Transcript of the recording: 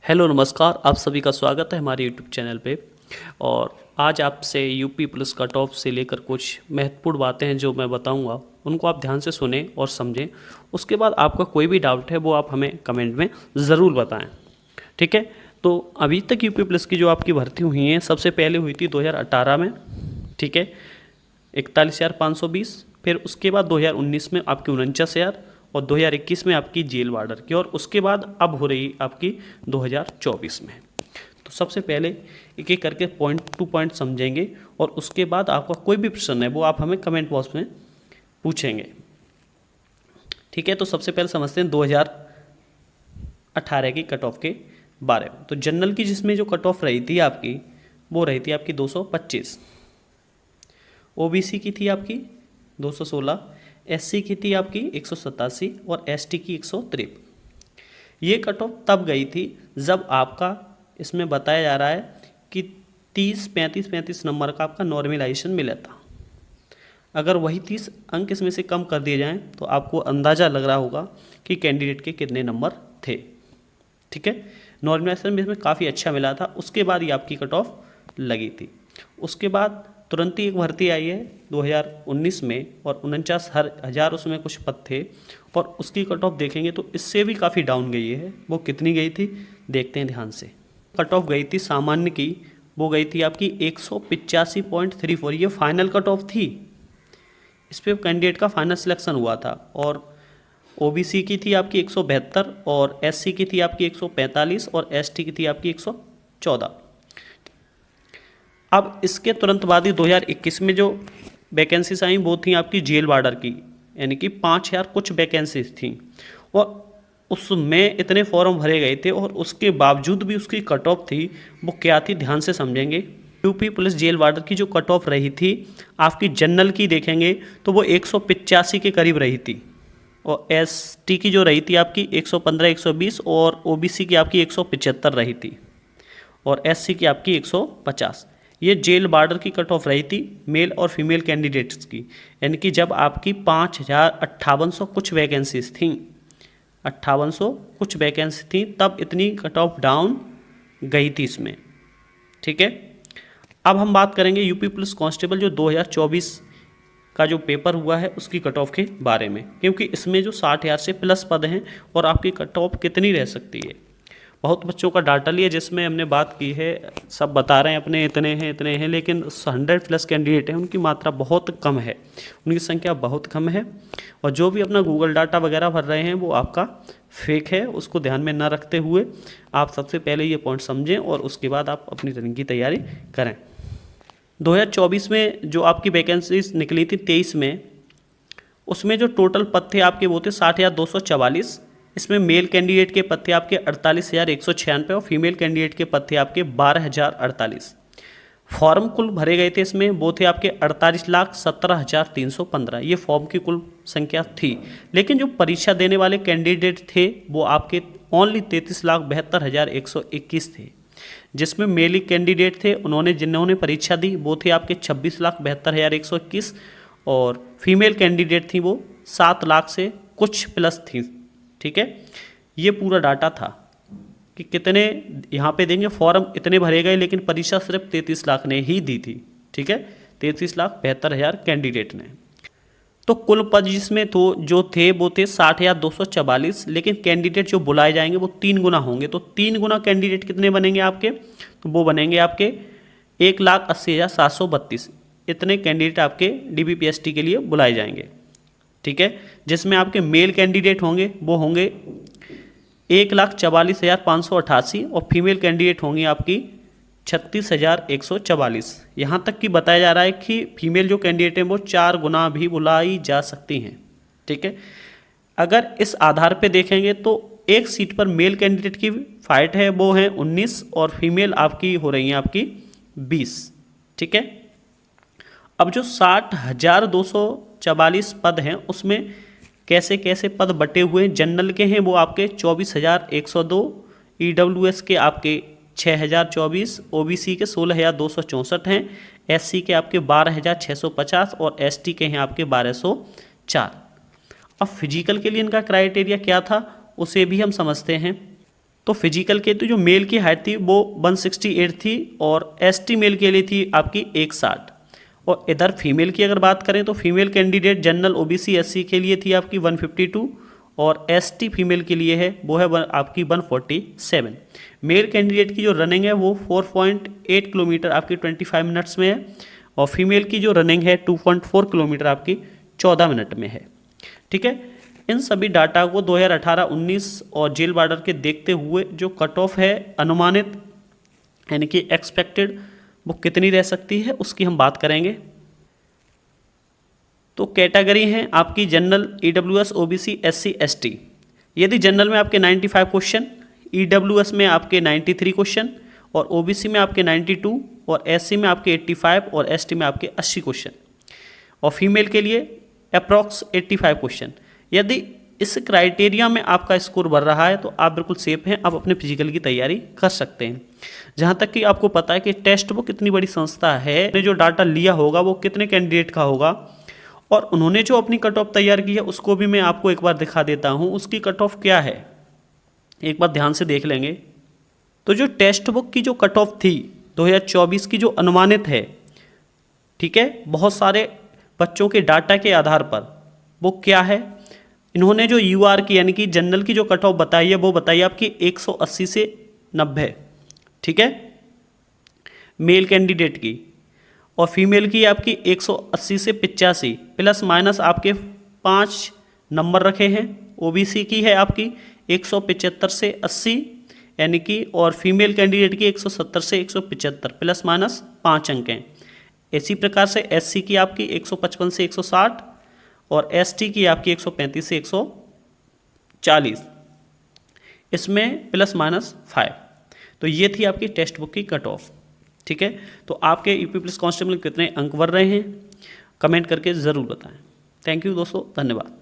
Hello नमस्कार, आप सभी का स्वागत है हमारे यूट्यूब चैनल पे। और आज आपसे यूपी पुलिस कट ऑफ से लेकर कुछ महत्वपूर्ण बातें हैं जो मैं बताऊंगा, उनको आप ध्यान से सुनें और समझें। उसके बाद आपका कोई भी डाउट है वो आप हमें कमेंट में ज़रूर बताएं, ठीक है। तो अभी तक यूपी पुलिस की जो आपकी भर्ती हुई हैं, सबसे पहले हुई थी 2018 में, ठीक है, 41,520। फिर उसके बाद 2019 में आपकी 49,000 और 2021 में आपकी जेल वार्डर की, और उसके बाद अब हो रही आपकी 2024 में। तो सबसे पहले एक एक करके पॉइंट टू पॉइंट समझेंगे, और उसके बाद आपका कोई भी प्रश्न है वो आप हमें कमेंट बॉक्स में पूछेंगे, ठीक है। तो सबसे पहले समझते हैं 2018 की कट ऑफ के बारे में। तो जनरल की जिसमें जो कट ऑफ रही थी आपकी, वो रही थी आपकी 225। ओबीसी की थी आपकी 216, एससी की थी आपकी 187 और एसटी की 153। ये कट ऑफ तब गई थी जब आपका इसमें बताया जा रहा है कि 35 नंबर का आपका नॉर्मलाइजेशन मिला था। अगर वही 30 अंक इसमें से कम कर दिए जाएं तो आपको अंदाज़ा लग रहा होगा कि कैंडिडेट के कितने नंबर थे, ठीक है। नॉर्मलाइजेशन में इसमें काफ़ी अच्छा मिला था, उसके बाद ये आपकी कट ऑफ लगी थी। उसके बाद तुरंत ही एक भर्ती आई है 2019 में, और 49,000 उसमें कुछ पद थे, और उसकी कट ऑफ देखेंगे तो इससे भी काफ़ी डाउन गई है। वो कितनी गई थी देखते हैं ध्यान से। कट ऑफ गई थी सामान्य की, वो गई थी आपकी 185.34। ये फाइनल कट ऑफ थी, इस पर कैंडिडेट का फाइनल सिलेक्शन हुआ था। और ओबीसी की थी आपकी 172, और एससी की थी आपकी 145, और एसटी की थी आपकी 114। अब इसके तुरंत बाद ही 2021 में जो वैकेंसीज आई वो थी आपकी जेल वार्डर की, यानी कि 5,000 कुछ वैकेंसीज थी, और उसमें इतने फॉर्म भरे गए थे, और उसके बावजूद भी उसकी कट ऑफ थी वो क्या थी, ध्यान से समझेंगे। यूपी पुलिस जेल वार्डर की जो कट ऑफ रही थी आपकी जनरल की देखेंगे तो वो 185 के करीब रही थी, और एसटी की जो रही थी आपकी 115 120, और ओबीसी की आपकी 175 रही थी, और एससी की आपकी 150। ये जेल वार्डर की कट ऑफ रही थी मेल और फीमेल कैंडिडेट्स की, यानी कि जब आपकी 5,5800 कुछ वैकेंसीज थी, 5800 कुछ वैकेंसी थी, तब इतनी कट ऑफ डाउन गई थी इसमें, ठीक है। अब हम बात करेंगे यूपी पुलिस कांस्टेबल जो 2024 का जो पेपर हुआ है उसकी कट ऑफ के बारे में, क्योंकि इसमें जो 60,000 से प्लस पद हैं, और आपकी कट ऑफ कितनी रह सकती है। बहुत बच्चों का डाटा लिया जिसमें हमने बात की है, सब बता रहे हैं अपने इतने हैं, लेकिन 100 प्लस कैंडिडेट हैं, उनकी मात्रा बहुत कम है, उनकी संख्या बहुत कम है, और जो भी अपना गूगल डाटा वगैरह भर रहे हैं वो आपका फेक है। उसको ध्यान में न रखते हुए आप सबसे पहले ये पॉइंट समझें, और उसके बाद आप अपनी रनिंग की तैयारी करें। 2024 में जो आपकी वैकेंसीज निकली थी 23 में, उसमें जो टोटल पद थे आपके वो थे 60,244। इसमें मेल कैंडिडेट के पद थे आपके 48,196, और फीमेल कैंडिडेट के पद थे आपके 12,048। फॉर्म कुल भरे गए थे इसमें वो थे आपके 48,17,315। ये फॉर्म की कुल संख्या थी, लेकिन जो परीक्षा देने वाले कैंडिडेट थे वो आपके ओनली 33,72,121 थे, जिसमें मेल कैंडिडेट थे जिन्होंने परीक्षा दी वो थे आपके 26,72,121, और फीमेल कैंडिडेट थी वो 7 लाख से कुछ प्लस थी, ठीक है। ये पूरा डाटा था कि कितने यहाँ पे देंगे, फॉर्म इतने भरे गए, लेकिन परीक्षा सिर्फ 33 लाख ने ही दी थी, ठीक है, 33,72,000 कैंडिडेट ने। तो कुल पद जिसमें तो जो थे वो थे 60,244, लेकिन कैंडिडेट जो बुलाए जाएंगे वो 3 गुना होंगे। तो 3 गुना कैंडिडेट कितने बनेंगे आपके, तो वो बनेंगे आपके 1,80,732। इतने कैंडिडेट आपके डीबीपीएसटी के लिए बुलाए जाएंगे, ठीक है, जिसमें आपके मेल कैंडिडेट होंगे वो होंगे 1,44,588, और फीमेल कैंडिडेट होंगी आपकी 36,144। यहाँ तक कि बताया जा रहा है कि फीमेल जो कैंडिडेट हैं वो 4 गुना भी बुलाई जा सकती हैं, ठीक है। अगर इस आधार पे देखेंगे तो एक सीट पर मेल कैंडिडेट की फाइट है वो है 19, और फीमेल आपकी हो रही हैं आपकी 20, ठीक है। अब जो 60,244 पद हैं उसमें कैसे कैसे पद बटे हुए हैं। जनरल के हैं वो आपके 24,102, ईडब्ल्यूएस के आपके 6,024, ओबीसी के 16,264 हैं, एससी के आपके 12,650, और एसटी के हैं आपके 1,204। अब फिजिकल के लिए इनका क्राइटेरिया क्या था उसे भी हम समझते हैं। तो फिजिकल के तो जो मेल की हाइट थी वो 168 थी और एसटी मेल के लिए थी आपकी 160। और इधर फीमेल की अगर बात करें तो female candidate general OBC SC के लिए थी आपकी 152 और एसटी फीमेल के लिए है वो है आपकी 147। मेल कैंडिडेट की जो रनिंग है वो 4.8 किलोमीटर आपकी 25 मिनट्स में है और फीमेल की जो रनिंग है 2.4 किलोमीटर आपकी 14 मिनट में है। ठीक है, इन सभी डाटा को 2018-19 और जेल बॉर्डर के देखते हुए जो कट ऑफ है अनुमानित यानी कि एक्सपेक्टेड वो कितनी रह सकती है उसकी हम बात करेंगे। तो कैटेगरी हैं आपकी general, EWS, OBC, SC, ST. यदि जनरल में आपके 95 क्वेश्चन, ईडब्ल्यूएस में आपके 93 क्वेश्चन और ओबीसी में आपके 92 और एससी में आपके 85 और एसटी में आपके 80 क्वेश्चन और फीमेल के लिए अप्रॉक्स 85 क्वेश्चन। यदि इस क्राइटेरिया में आपका स्कोर बढ़ रहा है तो आप बिल्कुल सेफ हैं, आप अपने फिजिकल की तैयारी कर सकते हैं। जहाँ तक कि आपको पता है कि टेस्ट वो कितनी बड़ी संस्था है, ने जो डाटा लिया होगा वो कितने कैंडिडेट का होगा और उन्होंने जो अपनी कट ऑफ तैयार की है उसको भी मैं आपको एक बार दिखा देता हूँ। उसकी कट ऑफ क्या है एक बार ध्यान से देख लेंगे। तो जो टेक्स्ट बुक की जो कट ऑफ थी 2024 की जो अनुमानित है, ठीक है, बहुत सारे बच्चों के डाटा के आधार पर वो क्या है, इन्होंने जो यूआर की यानी कि जनरल की जो कट ऑफ बताई है वो बताई आपकी 180 से 90। ठीक है, मेल कैंडिडेट की, और फीमेल की आपकी 180 से 85 प्लस माइनस आपके 5 नंबर रखे हैं। ओबीसी की है आपकी 175 से 80 यानी कि, और फीमेल कैंडिडेट की 170 से 175 प्लस माइनस 5 अंक हैं। इसी प्रकार से एससी की आपकी 155 से 160 और एसटी की आपकी 135 से 140, इसमें प्लस माइनस 5। तो ये थी आपकी टेक्स्ट बुक की कट ऑफ। ठीक है, तो आपके यूपी पुलिस कांस्टेबल कितने अंक बढ़ रहे हैं कमेंट करके ज़रूर बताएं। थैंक यू दोस्तों, धन्यवाद।